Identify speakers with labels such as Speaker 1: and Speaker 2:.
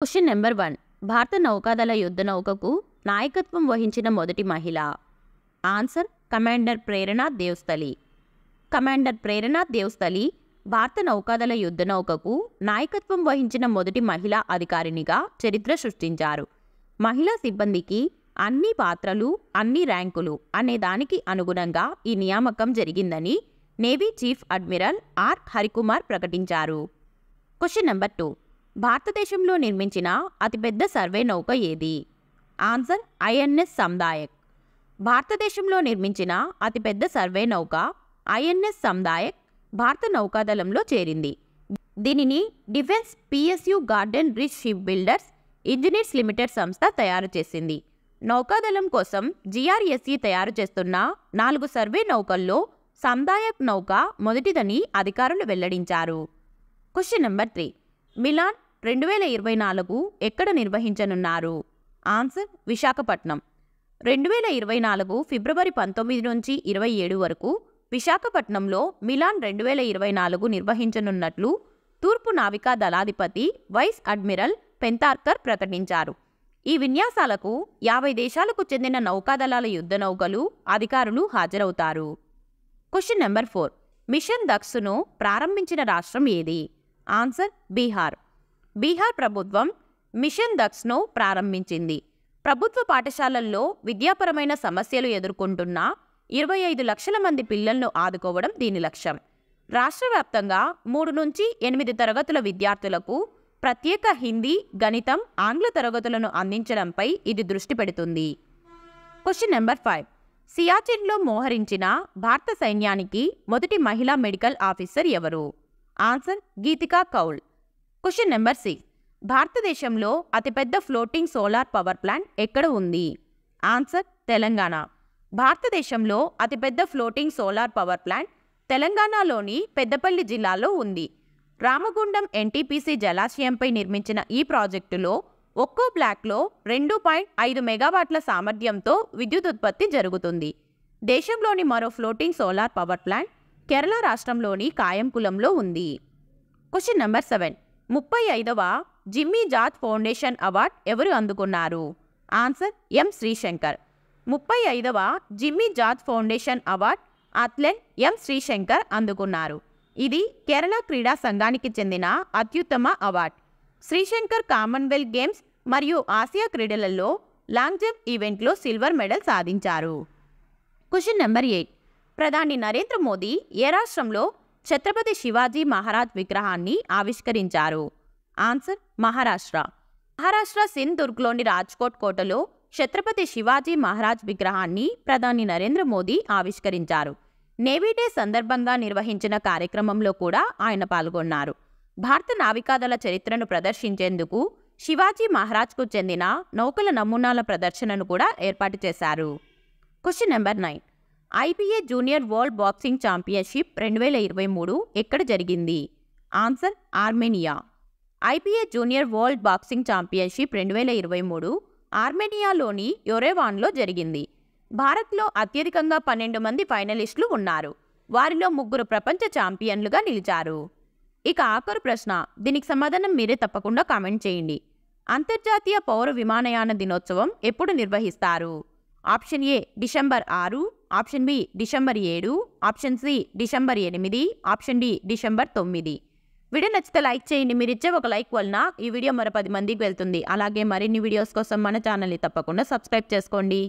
Speaker 1: Question number 1. భారత నౌకాదళ యుద్ధ నౌకకు నాయకత్వం వహించిన మొదటి మహిళ. ఆన్సర్ కమాండర్ ప్రేరణ దేవ్స్థలి. కమాండర్ ప్రేరణ దేవ్స్థలి భారత నౌకాదళ యుద్ధ నౌకకు నాయకత్వం వహించిన మొదటి మహిళా అధికారినిగా చరిత్ర సృష్టించారు. మహిళా సిబ్బందికి అన్ని పాత్రలు, అన్ని ర్యాంకులు అనే దానికి అనుగుణంగా ఈ నియామకం జరిగిందని navy chief admiral R Harikumar ప్రకటించారు. Question number 2. భారతదేశంలో నిర్మించిన అతిపెద్ద సర్వే నౌక ఏది? Answer INS Sandhayak. భారతదేశంలో నిర్మించిన అతిపెద్ద సర్వే నౌక ఐఎన్ఎస్ సందాయక్ భారత నౌకాదళంలో చేరింది. దీనిని defence PSU Garden Reach Shipbuilders Engineers Limited సంస్థ తయారు చేసింది. నౌకాదళం కోసం జిఆర్ఎస్ఈ తయారు చేస్తున్న 4 సర్వే నౌకల్లో సందాయక్ నౌక మొదటిదని అధికారులు వెల్లడించారు. Question number 3. మిలాన్ 2024 ఎక్కడ నిర్వహించనున్నారు? ఆన్సర్ విశాఖపట్నం. 2024 ఫిబ్రవరి 19 నుంచి 27 వరకు విశాఖపట్నంలో మిలాన్ 2024 నిర్వహించనున్నట్లు తూర్పు నావికా దళాధిపతి వైస్ అడ్మిరల్ పెంతార్కర్ ప్రకటించారు. ఈ విన్యాసాలకు 50 దేశాలకు చెందిన నౌకాదళాల యుద్ధ నౌకలు, అధికారులు హాజరవుతారు. Question number 4. మిషన్ దక్షను ప్రారంభించిన రాష్ట్రం ఏది? ఆన్సర్ బీహార్. బీహార్ ప్రభుత్వం మిషన్ దక్షను ప్రారంభించింది. ప్రభుత్వ పాఠశాలల్లో విద్యాపరమైన సమస్యలు ఎదుర్కొంటున్న 25 లక్షల మంది పిల్లలను ఆదుకోవడం దీని లక్ష్యం. రాష్ట్ర వ్యాప్తంగా 3 నుంచి 8 తరగతుల విద్యార్థులకు ప్రత్యేక హిందీ, గణితం, ఆంగ్ల తరగతులను అందించడంపై ఇది దృష్టి పెడుతుంది. Question number 5. సియాచిన్లో మోహరించిన భారత సైన్యానికి మొదటి మహిళా మెడికల్ ఆఫీసర్ ఎవరు? Answer Geetika Kaul. Question number 6. భారతదేశంలో అతిపెద్ద ఫ్లోటింగ్ సోలార్ పవర్ ప్లాంట్ ఎక్కడ ఉంది? ఆన్సర్ తెలంగాణ. భారతదేశంలో అతిపెద్ద ఫ్లోటింగ్ సోలార్ పవర్ ప్లాంట్ తెలంగాణలోని పెద్దపల్లి జిల్లాలో ఉంది. రామగుండం ఎన్టీపీసీ జలాశయంపై నిర్మించిన ఈ ప్రాజెక్టులో ఒక్కో బ్లాక్లో 2.5 మెగావాట్ల సామర్థ్యంతో విద్యుత్ ఉత్పత్తి జరుగుతుంది. దేశంలోని మరో floating solar power plant Kerala రాష్ట్రంలోని కాయంకులంలో ఉంది. Question number 7. 35వ జిమ్మీ జార్జ్ ఫౌండేషన్ అవార్డ్ ఎవరు అందుకున్నారు? Answer M Sreeshankar. 35వ Jimmy George foundation award athlete M Sreeshankar అందుకున్నారు. ఇది కేరళ క్రీడా సంఘానికి చెందిన అత్యుత్తమ అవార్డ్. శ్రీశంకర్ కామన్వెల్త్ గేమ్స్ మరియు ఆసియా క్రీడలలో లాంగ్ జంప్ ఈవెంట్లో సిల్వర్ మెడల్ సాధించారు. Question number 8. ప్రధాని నరేంద్ర మోదీ ఏ రాష్ట్రంలో ఛత్రపతి శివాజీ మహారాజ్ విగ్రహాన్ని ఆవిష్కరించారు? ఆన్సర్ మహారాష్ట్ర. మహారాష్ట్ర సింధుదుర్గ్లోని రాజ్కోట్ కోటలో ఛత్రపతి శివాజీ మహారాజ్ విగ్రహాన్ని ప్రధాని నరేంద్ర మోదీ ఆవిష్కరించారు. నేవీ డే సందర్భంగా నిర్వహించిన కార్యక్రమంలో కూడా ఆయన పాల్గొన్నారు. భారత నావికాదళ చరిత్రను ప్రదర్శించేందుకు శివాజీ మహారాజ్కు చెందిన నౌకల నమూనాల ప్రదర్శనను కూడా ఏర్పాటు చేశారు. Question number 9. IPA junior world boxing championship 2023 ఎక్కడ జరిగింది? Answer Armenia. IPA junior world boxing championship 2023 ఆర్మేనియాలోని యొరెవాన్లో జరిగింది. భారత్లో అత్యధికంగా 12 మంది ఫైనలిస్టులు ఉన్నారు. వారిలో 3 ప్రపంచ ఛాంపియన్లుగా నిలిచారు. ఇక ఆఖరు ప్రశ్న, దీనికి సమాధానం మీరే తప్పకుండా కామెంట్ చేయండి. అంతర్జాతీయ పౌర విమానయాన దినోత్సవం ఎప్పుడు నిర్వహిస్తారు? Option A December 6, option B December 7, option C December 8, option D December 9. Video నచ్చితే లైక్ చేయండి. మీరు ఇచ్చే ఒక లైక్ వలన ఈ వీడియో మరో 10 మందికి వెళ్తుంది. అలాగే మరిన్ని వీడియోస్ కోసం మన ఛానల్ని తప్పకుండా సబ్స్క్రైబ్ చేసుకోండి.